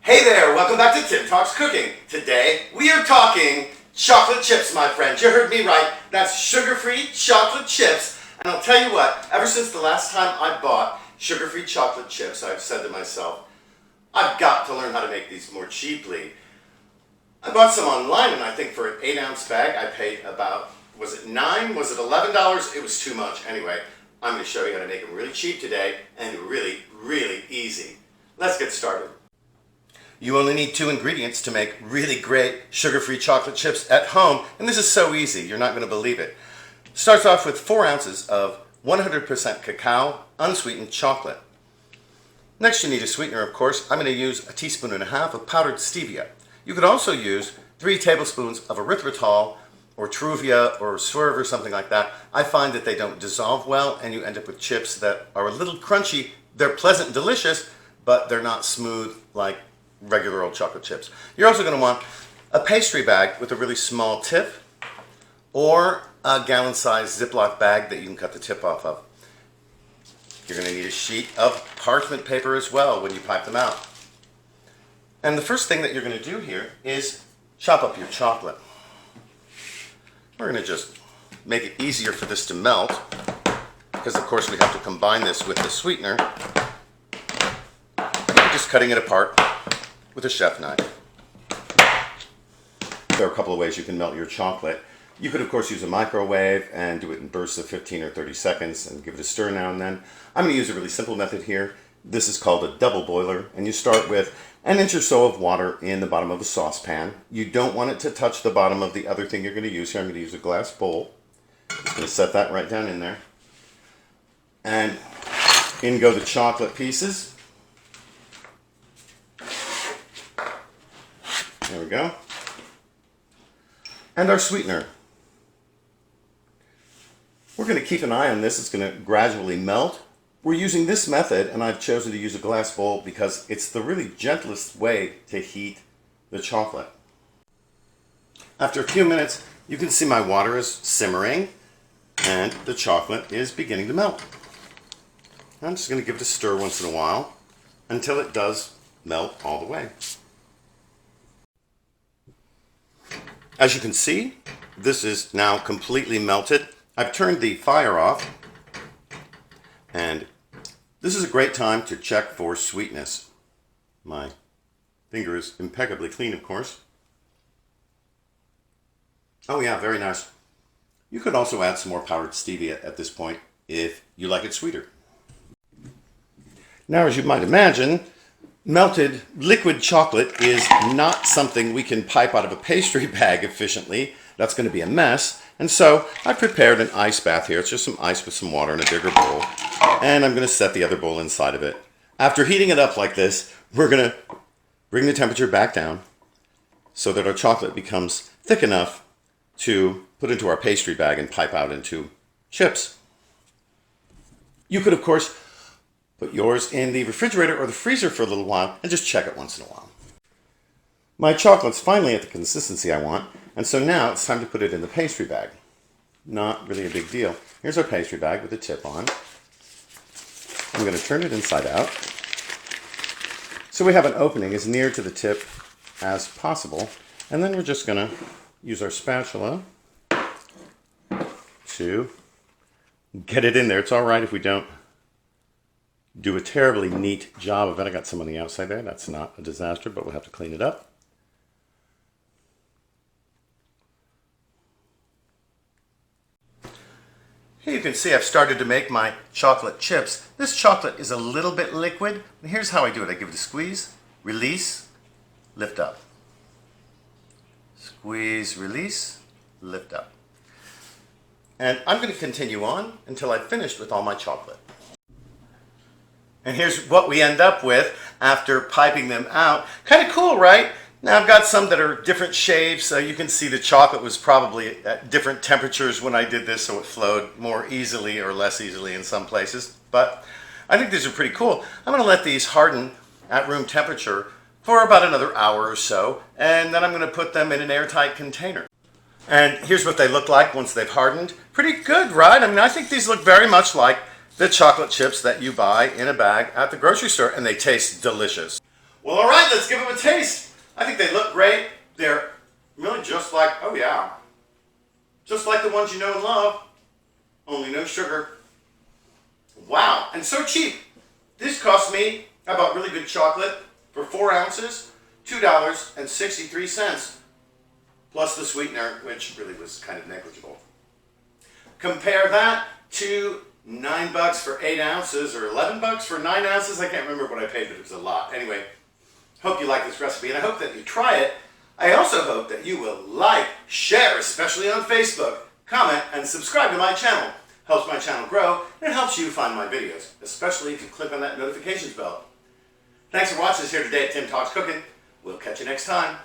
Hey there, welcome back to Tim Talks Cooking. Today we are talking chocolate chips, my friends. You heard me right. That's sugar-free chocolate chips. And I'll tell you what, ever since the last time I bought sugar-free chocolate chips, I've said to myself, I've got to learn how to make these more cheaply. I bought some online, and I think for an 8-ounce bag I paid about, was it $9? Was it $11? It was too much. Anyway, I'm going to show you how to make them really cheap today and really, really easy. Let's get started. You only need 2 ingredients to make really great sugar-free chocolate chips at home, and this is so easy, you're not going to believe it. Starts off with 4 ounces of 100% cacao, unsweetened chocolate. Next you need a sweetener, of course. I'm going to use 1.5 teaspoons of powdered stevia. You could also use 3 tablespoons of erythritol or Truvia or Swerve or something like that. I find that they don't dissolve well and you end up with chips that are a little crunchy. They're pleasant and delicious, but they're not smooth like regular old chocolate chips. You're also going to want a pastry bag with a really small tip or a gallon-sized Ziploc bag that you can cut the tip off of. You're going to need a sheet of parchment paper as well when you pipe them out. And the first thing that you're going to do here is chop up your chocolate. We're going to just make it easier for this to melt because of course we have to combine this with the sweetener. Just cutting it apart with a chef knife. There are a couple of ways you can melt your chocolate. You could of course use a microwave and do it in bursts of 15 or 30 seconds and give it a stir now and then. I'm going to use a really simple method here. This is called a double boiler, and you start with 1 inch or so of water in the bottom of a saucepan. You don't want it to touch the bottom of the other thing you're going to use here. I'm going to use a glass bowl. Just going to set that right down in there. And in go the chocolate pieces. There we go. And our sweetener. We're going to keep an eye on this. It's going to gradually melt. We're using this method, and I've chosen to use a glass bowl because it's the really gentlest way to heat the chocolate. After a few minutes, you can see my water is simmering and the chocolate is beginning to melt. I'm just going to give it a stir once in a while until it does melt all the way. As you can see, this is now completely melted. I've turned the fire off, and this is a great time to check for sweetness. My finger is impeccably clean, of course. Oh yeah, very nice. You could also add some more powdered stevia at this point if you like it sweeter. Now, as you might imagine, melted liquid chocolate is not something we can pipe out of a pastry bag efficiently. That's going to be a mess. And so I've prepared an ice bath here. It's just some ice with some water in a bigger bowl. And I'm going to set the other bowl inside of it. After heating it up like this, we're going to bring the temperature back down so that our chocolate becomes thick enough to put into our pastry bag and pipe out into chips. You could, of course, put yours in the refrigerator or the freezer for a little while and just check it once in a while. My chocolate's finally at the consistency I want, and so now it's time to put it in the pastry bag. Not really a big deal. Here's our pastry bag with the tip on. I'm going to turn it inside out so we have an opening as near to the tip as possible, and then we're just going to use our spatula to get it in there. It's all right if we don't do a terribly neat job of it. I got some on the outside there. That's not a disaster, but we'll have to clean it up. Here you can see I've started to make my chocolate chips. This chocolate is a little bit liquid. And here's how I do it. I give it a squeeze, release, lift up. Squeeze, release, lift up. And I'm going to continue on until I've finished with all my chocolate. And here's what we end up with after piping them out. Kind of cool, right? Now I've got some that are different shapes. You can see the chocolate was probably at different temperatures when I did this, so it flowed more easily or less easily in some places. But I think these are pretty cool. I'm going to let these harden at room temperature for about another hour or so, and then I'm going to put them in an airtight container. And here's what they look like once they've hardened. Pretty good, right? I mean, I think these look very much like the chocolate chips that you buy in a bag at the grocery store, and they taste delicious. Well, all right, let's give them a taste. I think they look great. They're really just like, oh yeah, just like the ones you know and love, only no sugar. Wow, and so cheap. This cost me, I bought really good chocolate for 4 ounces, $2.63, plus the sweetener, which really was kind of negligible. Compare that to $9 for 8 ounces or $11 for 9 ounces. I can't remember what I paid, but it was a lot. Anyway, hope you like this recipe, and I hope that you try it. I also hope that you will like, share, especially on Facebook, comment, and subscribe to my channel. Helps my channel grow, and it helps you find my videos, especially if you click on that notifications bell. Thanks for watching us here today at Tim Talks Cooking. We'll catch you next time.